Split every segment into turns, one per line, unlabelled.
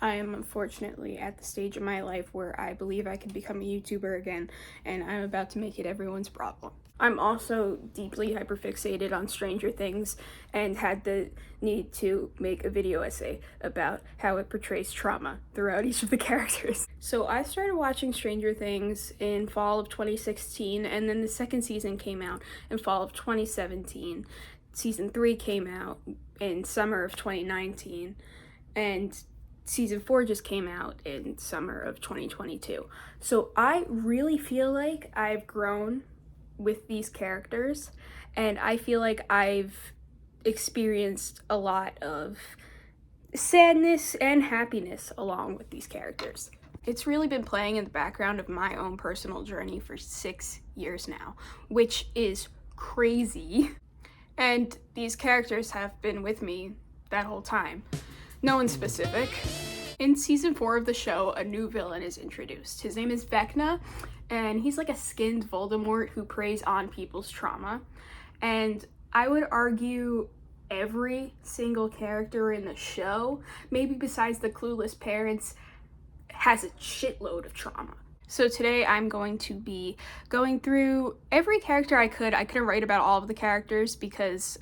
I am unfortunately at the stage of my life where I believe I can become a YouTuber again, and I'm about to make it everyone's problem. I'm also deeply hyperfixated on Stranger Things and had the need to make a video essay about how it portrays trauma throughout each of the characters. So I started watching Stranger Things in fall of 2016, and then the second season came out in fall of 2017. Season 3 came out in summer of 2019, and season 4 just came out in summer of 2022. So I really feel like I've grown with these characters, and I feel like I've experienced a lot of sadness and happiness along with these characters. It's really been playing in the background of my own personal journey for 6 years now, which is crazy. And these characters have been with me that whole time. No one specific. In season 4 of the show, a new villain is introduced. His name is Vecna, and he's like a skinned Voldemort who preys on people's trauma. And I would argue every single character in the show, maybe besides the clueless parents, has a shitload of trauma. So today I'm going to be going through every character I could. I couldn't write about all of the characters because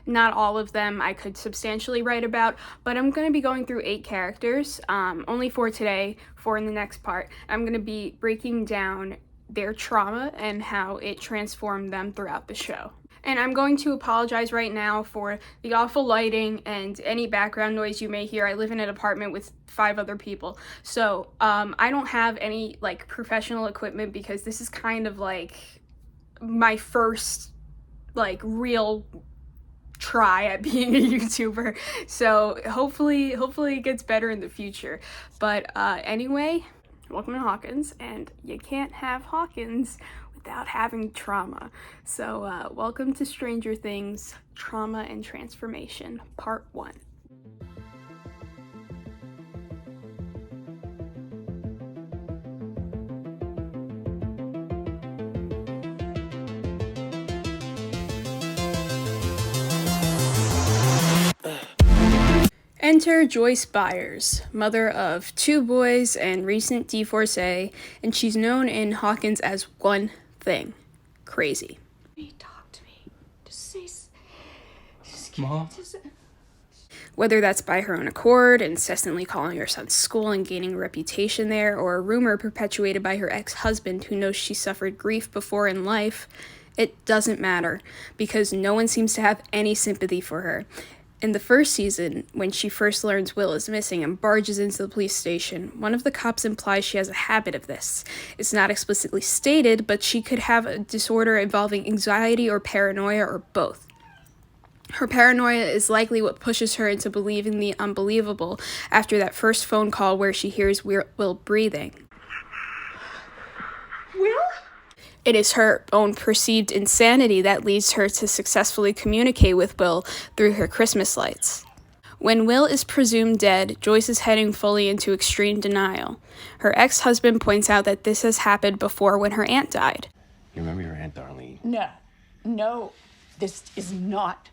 not all of them I could substantially write about, but I'm going to be going through 8 characters, only 4 today, 4 in the next part. I'm going to be breaking down their trauma and how it transformed them throughout the show. And I'm going to apologize right now for the awful lighting and any background noise you may hear. I live in an apartment with 5 other people, so I don't have any like professional equipment because this is kind of like my first like real try at being a YouTuber. So hopefully it gets better in the future. But anyway, welcome to Hawkins, and you can't have Hawkins without having trauma. So welcome to Stranger Things, Trauma and Transformation, Part 1. Enter Joyce Byers, mother of 2 boys and recent divorcee, and she's known in Hawkins as one thing: crazy.
Talk to me. Just say,
Mom?
Whether that's by her own accord, incessantly calling her son's school and gaining a reputation there, or a rumor perpetuated by her ex-husband who knows she suffered grief before in life, it doesn't matter, because no one seems to have any sympathy for her. In the first season, when she first learns Will is missing and barges into the police station, one of the cops implies she has a habit of this. It's not explicitly stated, but she could have a disorder involving anxiety or paranoia or both. Her paranoia is likely what pushes her into believing the unbelievable after that first phone call where she hears Will breathing.
Will?
It is her own perceived insanity that leads her to successfully communicate with Will through her Christmas lights. When Will is presumed dead, Joyce is heading fully into extreme denial. Her ex-husband points out that this has happened before when her aunt died.
You remember your Aunt Darlene?
No, this is not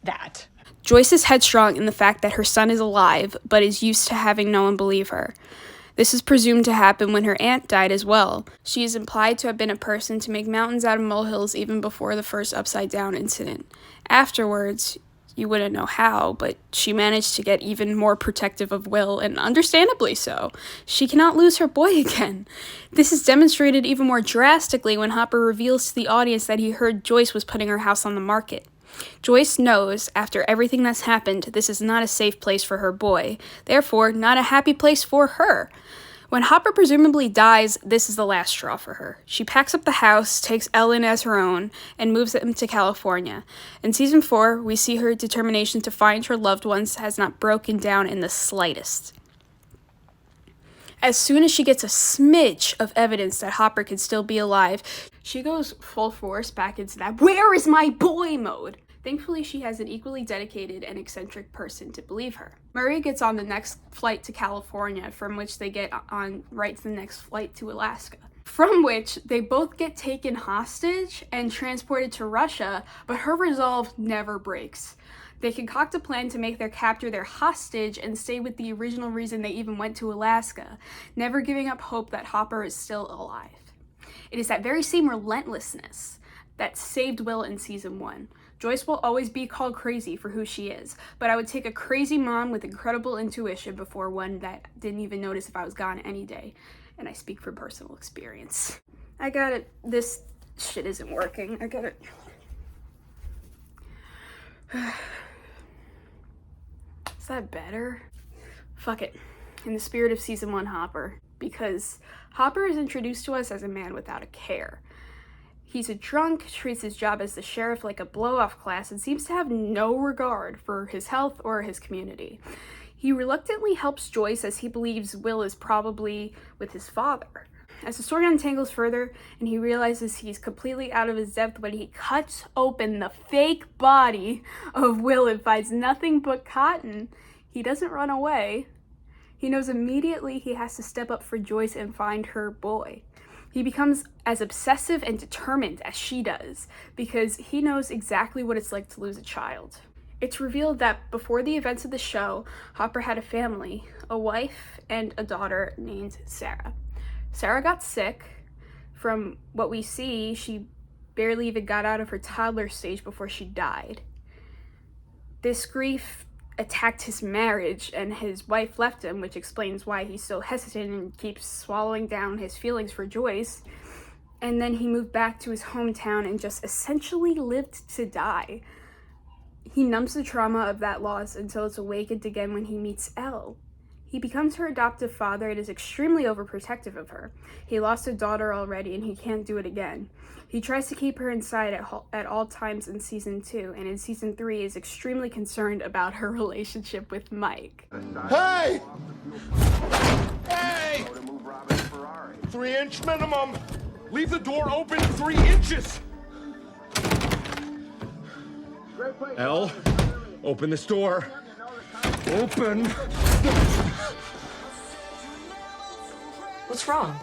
that.
Joyce is headstrong in the fact that her son is alive, but is used to having no one believe her. This is presumed to happen when her aunt died as well. She is implied to have been a person to make mountains out of molehills even before the first upside-down incident. Afterwards, you wouldn't know how, but she managed to get even more protective of Will, and understandably so. She cannot lose her boy again. This is demonstrated even more drastically when Hopper reveals to the audience that he heard Joyce was putting her house on the market. Joyce knows, after everything that's happened, this is not a safe place for her boy, therefore not a happy place for her. When Hopper presumably dies, this is the last straw for her. She packs up the house, takes Ellen as her own, and moves them to California. In season 4, we see her determination to find her loved ones has not broken down in the slightest. As soon as she gets a smidge of evidence that Hopper could still be alive, she goes full force back into that "where is my boy" mode. Thankfully, she has an equally dedicated and eccentric person to believe her. Murray gets on the next flight to California, from which they get on right to the next flight to Alaska, from which they both get taken hostage and transported to Russia, but her resolve never breaks. They concoct a plan to make their captor their hostage and stay with the original reason they even went to Alaska, never giving up hope that Hopper is still alive. It is that very same relentlessness that saved Will in season 1. Joyce will always be called crazy for who she is, but I would take a crazy mom with incredible intuition before one that didn't even notice if I was gone any day. And I speak from personal experience. I got it. This shit isn't working. I got it. Is that better? Fuck it. In the spirit of season 1 Hopper. Because Hopper is introduced to us as a man without a care. He's a drunk, treats his job as the sheriff like a blow-off class, and seems to have no regard for his health or his community. He reluctantly helps Joyce as he believes Will is probably with his father. As the story untangles further, and he realizes he's completely out of his depth when he cuts open the fake body of Will and finds nothing but cotton, he doesn't run away. He knows immediately he has to step up for Joyce and find her boy. He becomes as obsessive and determined as she does, because he knows exactly what it's like to lose a child. It's revealed that before the events of the show, Hopper had a family, a wife and a daughter named Sarah. Sarah got sick. From what we see, she barely even got out of her toddler stage before she died. This grief attacked his marriage, and his wife left him, which explains why he's so hesitant and keeps swallowing down his feelings for Joyce. And then he moved back to his hometown and just essentially lived to die. He numbs the trauma of that loss until it's awakened again when he meets Elle. He becomes her adoptive father and is extremely overprotective of her. He lost a daughter already and he can't do it again. He tries to keep her inside at all times in season 2, and in season 3 is extremely concerned about her relationship with Mike.
Hey! Hey! 3-inch minimum! Leave the door open 3 inches! Elle, open this door. Open.
What's wrong?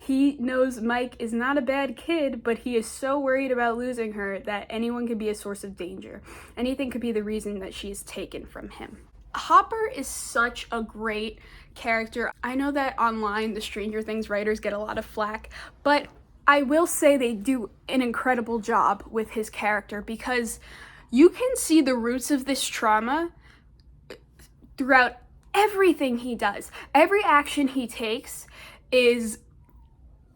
He knows Mike is not a bad kid, but he is so worried about losing her that anyone could be a source of danger. Anything could be the reason that she is taken from him. Hopper is such a great character. I know that online the Stranger Things writers get a lot of flack, but I will say they do an incredible job with his character, because you can see the roots of this trauma throughout everything he does. Every action he takes is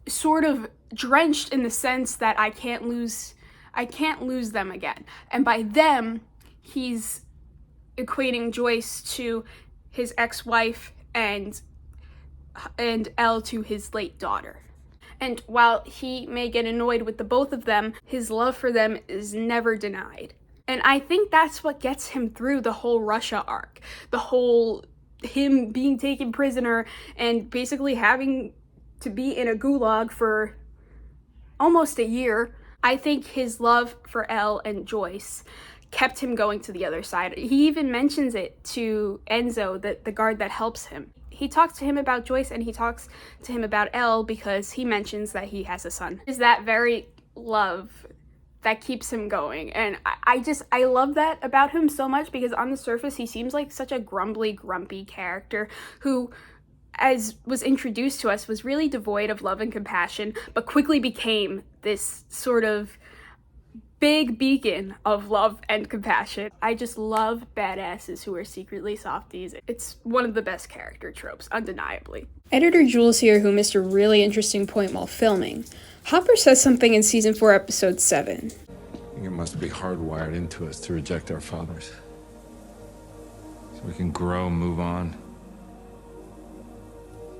sort of drenched in the sense that I can't lose them again. And by them, he's equating Joyce to his ex-wife and Elle to his late daughter. And while he may get annoyed with the both of them, his love for them is never denied. And I think that's what gets him through the whole Russia arc. The whole him being taken prisoner and basically having to be in a gulag for almost a year. I think his love for Elle and Joyce kept him going to the other side. He even mentions it to Enzo, the guard that helps him. He talks to him about Joyce and he talks to him about Elle because he mentions that he has a son. Is that very love that keeps him going. And I love that about him so much, because on the surface he seems like such a grumpy character who, as was introduced to us, was really devoid of love and compassion, but quickly became this sort of big beacon of love and compassion. I just love badasses who are secretly softies. It's one of the best character tropes, undeniably. Editor Jules here, who missed a really interesting point while filming. Hopper says something in season 4, episode 7.
I think it must be hardwired into us to reject our fathers, so we can grow, move on,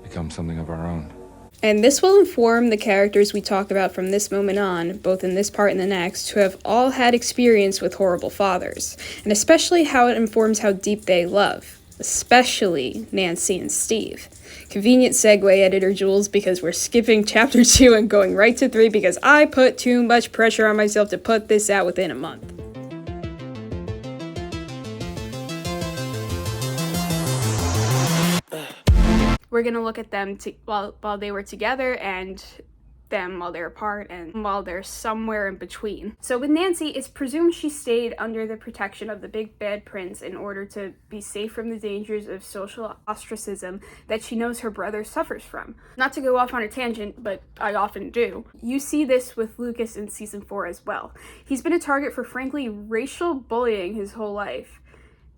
become something of our own.
And this will inform the characters we talk about from this moment on, both in this part and the next, who have all had experience with horrible fathers, and especially how it informs how deep they love, especially Nancy and Steve. Convenient segue, Editor Jules, because we're skipping chapter 2 and going right to 3 because I put too much pressure on myself to put this out within a month. We're gonna look at them while they were together and them while they're apart and while they're somewhere in between. So with Nancy, it's presumed she stayed under the protection of the big bad prince in order to be safe from the dangers of social ostracism that she knows her brother suffers from. Not to go off on a tangent, but I often do. You see this with Lucas in season 4 as well. He's been a target for frankly racial bullying his whole life.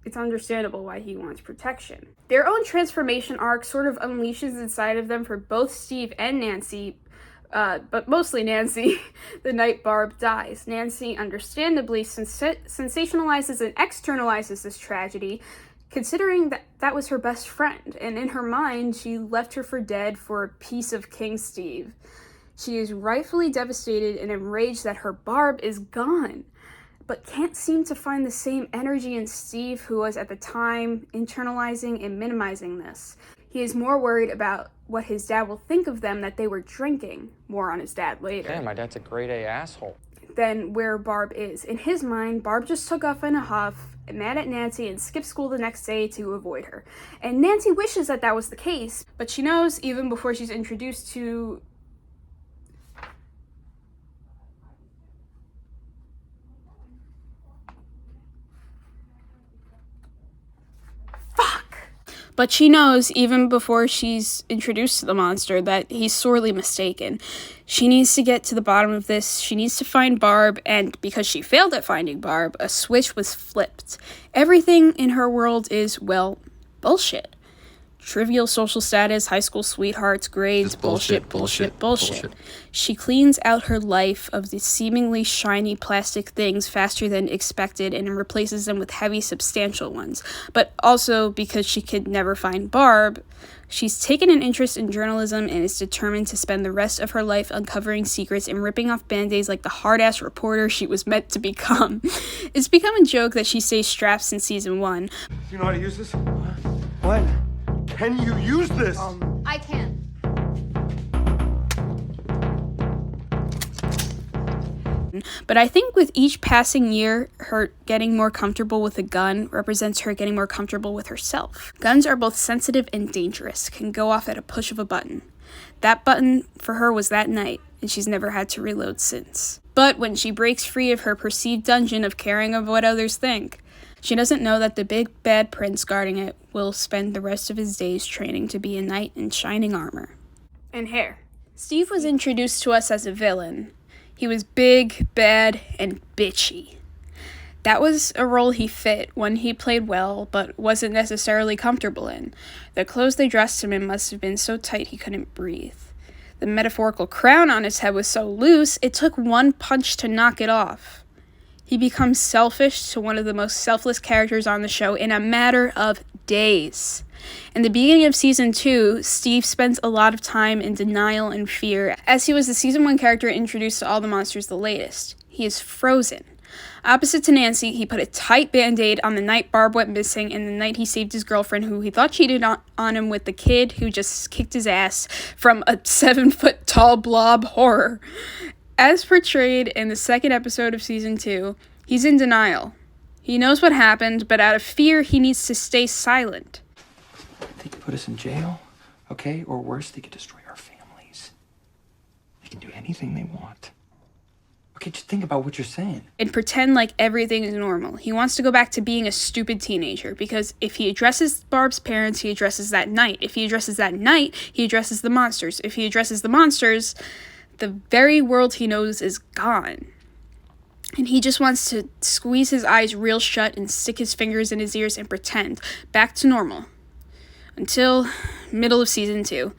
It's understandable why he wants protection. Their own transformation arc sort of unleashes inside of them for both Steve and Nancy, but mostly Nancy, the night Barb dies. Nancy understandably sensationalizes and externalizes this tragedy, considering that was her best friend, and in her mind, she left her for dead for a piece of King Steve. She is rightfully devastated and enraged that her Barb is gone, but can't seem to find the same energy in Steve, who was at the time internalizing and minimizing this. He is more worried about what his dad will think of them that they were drinking, more on his dad later.
Damn, my dad's a grade A asshole.
Than where Barb is. In his mind, Barb just took off in a huff, mad at Nancy, and skipped school the next day to avoid her. And Nancy wishes that was the case, but she knows even before she's introduced to But she knows, even before she's introduced to the monster, that he's sorely mistaken. She needs to get to the bottom of this. She needs to find Barb, and because she failed at finding Barb, a switch was flipped. Everything in her world is, well, bullshit. Trivial social status, high school sweethearts, grades, bullshit. She cleans out her life of the seemingly shiny plastic things faster than expected and replaces them with heavy, substantial ones. But also, because she could never find Barb, she's taken an interest in journalism and is determined to spend the rest of her life uncovering secrets and ripping off band-aids like the hard-ass reporter she was meant to become. It's become a joke that she stays strapped since season 1.
Do you know how to use this? What? Can you use this?
I can.
But I think with each passing year, her getting more comfortable with a gun represents her getting more comfortable with herself. Guns are both sensitive and dangerous, can go off at a push of a button. That button for her was that night, and she's never had to reload since. But when she breaks free of her perceived dungeon of caring of what others think, she doesn't know that the big bad prince guarding it will spend the rest of his days training to be a knight in shining armor. And hair. Steve was introduced to us as a villain. He was big, bad, and bitchy. That was a role he fit, one he played well, but wasn't necessarily comfortable in. The clothes they dressed him in must have been so tight he couldn't breathe. The metaphorical crown on his head was so loose, it took one punch to knock it off. He becomes selfish to one of the most selfless characters on the show in a matter of days. In the beginning of season 2, Steve spends a lot of time in denial and fear, as he was the season 1 character introduced to all the monsters the latest. He is frozen. Opposite to Nancy, he put a tight band-aid on the night Barb went missing and the night he saved his girlfriend, who he thought cheated on him with the kid who just kicked his ass from a 7-foot-tall blob horror. As portrayed in the second episode of season 2, he's in denial. He knows what happened, but out of fear, he needs to stay silent.
They could put us in jail, okay? Or worse, they could destroy our families. They can do anything they want. Okay, just think about what you're saying.
And pretend like everything is normal. He wants to go back to being a stupid teenager, because if he addresses Barb's parents, he addresses that night. If he addresses that night, he addresses the monsters. If he addresses the monsters, the very world he knows is gone. And he just wants to squeeze his eyes real shut and stick his fingers in his ears and pretend. Back to normal. Until middle of season 2.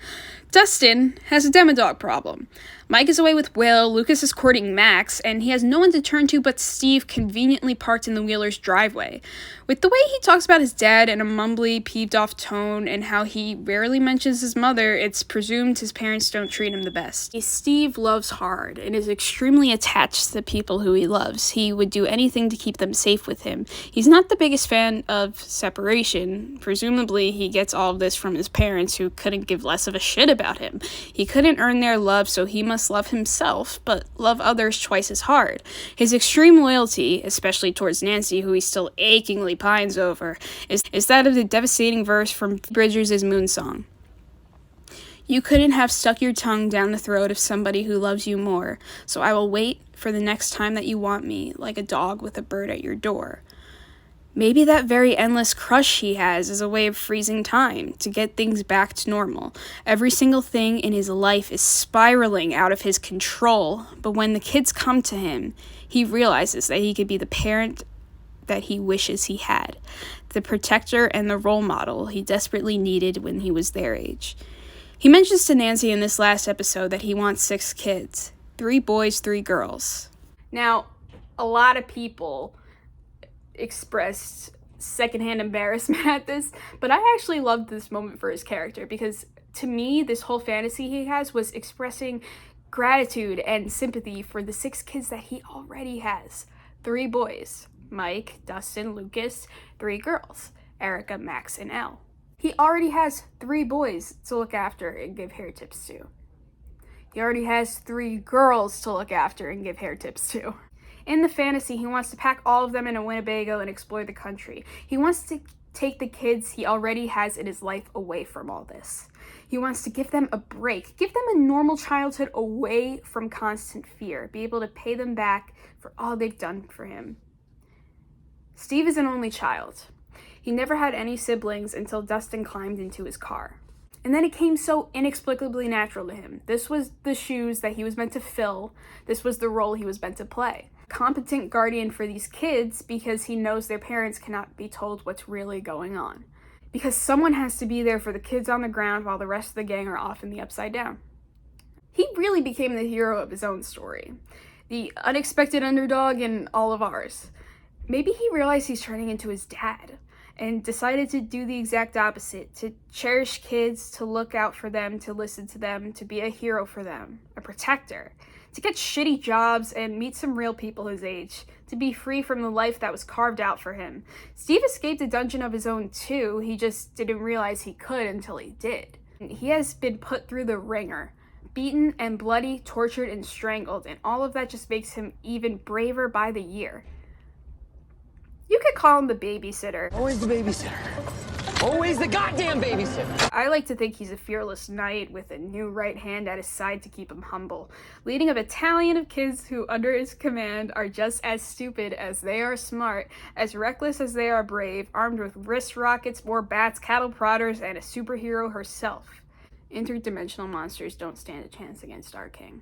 Dustin has a demodog problem. Mike is away with Will, Lucas is courting Max, and he has no one to turn to but Steve, conveniently parked in the Wheelers' driveway. With the way he talks about his dad in a mumbly, peeved-off tone, and how he rarely mentions his mother, it's presumed his parents don't treat him the best. Steve loves hard, and is extremely attached to the people who he loves. He would do anything to keep them safe with him. He's not the biggest fan of separation. Presumably, he gets all of this from his parents, who couldn't give less of a shit about him. He couldn't earn their love, so he must love himself, but love others twice as hard. His extreme loyalty, especially towards Nancy, who he still achingly pines over, is that of the devastating verse from Bridgers' Moon Song. You couldn't have stuck your tongue down the throat of somebody who loves you more, so I will wait for the next time that you want me, like a dog with a bird at your door. Maybe that very endless crush he has is a way of freezing time to get things back to normal. Every single thing in his life is spiraling out of his control, but when the kids come to him, he realizes that he could be the parent that he wishes he had, the protector and the role model he desperately needed when he was their age. He mentions to Nancy in this last episode that he wants 6 kids, 3 boys, 3 girls. Now, a lot of people expressed secondhand embarrassment at this, but I actually loved this moment for his character because to me, this whole fantasy he has was expressing gratitude and sympathy for the 6 kids that he already has. 3 boys, Mike, Dustin, Lucas, 3 girls, Erica, Max, and Elle. He already has 3 boys to look after and give hair tips to. He already has 3 girls to look after and give hair tips to. In the fantasy, he wants to pack all of them in a Winnebago and explore the country. He wants to take the kids he already has in his life away from all this. He wants to give them a break, give them a normal childhood away from constant fear, be able to pay them back for all they've done for him. Steve is an only child. He never had any siblings until Dustin climbed into his car. And then it came so inexplicably natural to him. This was the shoes that he was meant to fill. This was the role he was meant to play. Competent guardian for these kids because he knows their parents cannot be told what's really going on. Because someone has to be there for the kids on the ground while the rest of the gang are off in the Upside Down. He really became the hero of his own story. The unexpected underdog in all of ours. Maybe he realized he's turning into his dad and decided to do the exact opposite, to cherish kids, to look out for them, to listen to them, to be a hero for them, a protector, to get shitty jobs and meet some real people his age, to be free from the life that was carved out for him. Steve escaped a dungeon of his own too, he just didn't realize he could until he did. He has been put through the ringer, beaten and bloody, tortured and strangled, and all of that just makes him even braver by the year. You could call him the babysitter.
Always the babysitter. Always the goddamn babysitter.
I like to think he's a fearless knight with a new right hand at his side to keep him humble, leading a battalion of kids who, under his command, are just as stupid as they are smart, as reckless as they are brave, armed with wrist rockets, war bats, cattle prodders, and a superhero herself. Interdimensional monsters don't stand a chance against our king.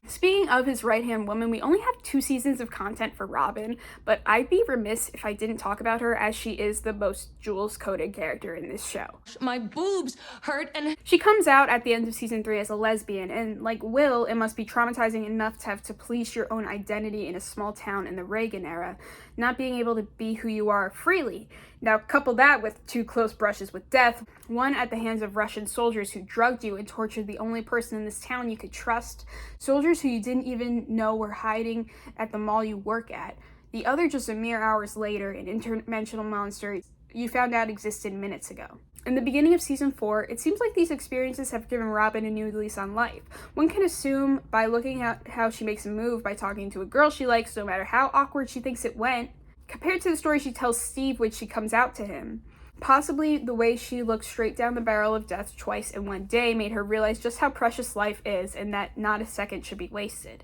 Speaking of his right-hand woman, we only have 2 seasons of content for Robin, but I'd be remiss if I didn't talk about her as she is the most Jules-coded character in this show.
My boobs hurt and...
She comes out at the end of season 3 as a lesbian, and like Will, it must be traumatizing enough to have to police your own identity in a small town in the Reagan era, not being able to be who you are freely. Now, couple that with 2 close brushes with death, one at the hands of Russian soldiers who drugged you and tortured the only person in this town you could trust, soldiers who you didn't even know were hiding at the mall you work at. The other just a mere hours later, an interdimensional monster you found out existed minutes ago. In the beginning of season 4, it seems like these experiences have given Robin a new lease on life. One can assume by looking at how she makes a move by talking to a girl she likes, no matter how awkward she thinks it went, compared to the story she tells Steve when she comes out to him. Possibly the way she looked straight down the barrel of death twice in one day made her realize just how precious life is and that not a second should be wasted.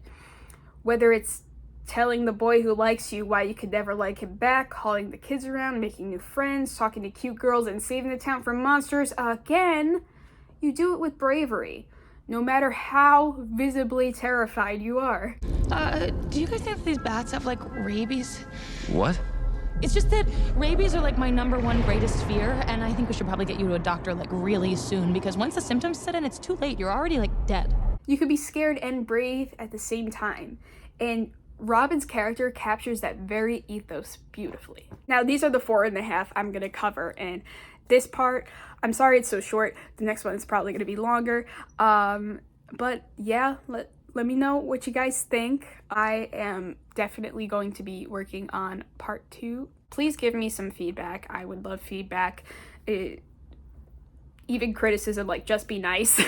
Whether it's telling the boy who likes you why you could never like him back, hauling the kids around, making new friends, talking to cute girls, and saving the town from monsters again, you do it with bravery, no matter how visibly terrified you are.
Do you guys think that these bats have, like, rabies?
What?
It's just that rabies are, like, my #1 greatest fear, and I think we should probably get you to a doctor, like, really soon, because once the symptoms set in, it's too late. You're already, like, dead.
You could be scared and brave at the same time, and Robin's character captures that very ethos beautifully. Now, these are the 4.5 I'm going to cover, and this part, I'm sorry it's so short. The next one is probably going to be longer. But yeah, let me know what you guys think. I am definitely going to be working on part 2. Please give me some feedback. I would love feedback. Even criticism, like, just be nice.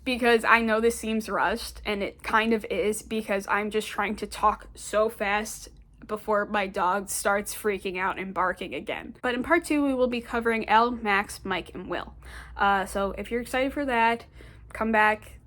Because I know this seems rushed, and it kind of is, because I'm just trying to talk so fast, before my dog starts freaking out and barking again. But in part 2, we will be covering Elle, Max, Mike, and Will. So if you're excited for that, come back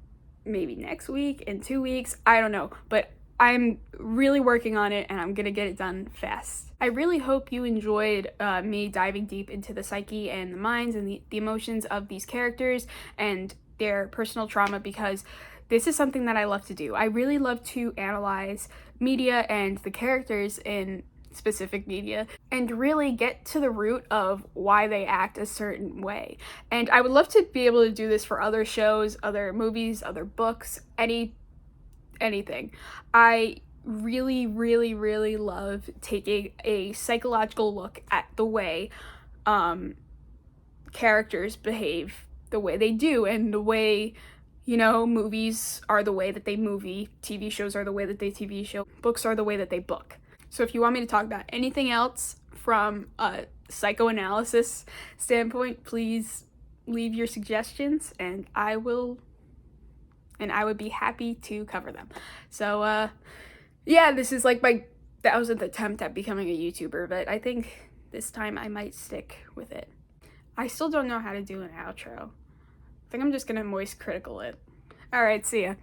maybe next week, in 2 weeks, I don't know. But I'm really working on it, and I'm gonna get it done fast. I really hope you enjoyed me diving deep into the psyche and the minds and the emotions of these characters and their personal trauma, because this is something that I love to do. I really love to analyze media and the characters in specific media and really get to the root of why they act a certain way. And I would love to be able to do this for other shows, other movies, other books, anything. I really love taking a psychological look at the way characters behave the way they do, and the way, you know, movies are the way that they movie, TV shows are the way that they TV show, books are the way that they book. So if you want me to talk about anything else from a psychoanalysis standpoint, please leave your suggestions, and I would be happy to cover them. So yeah, this is like my 1000th attempt at becoming a YouTuber, but I think this time I might stick with it. I still don't know how to do an outro. I think I'm just gonna moist critical it. Alright, see ya.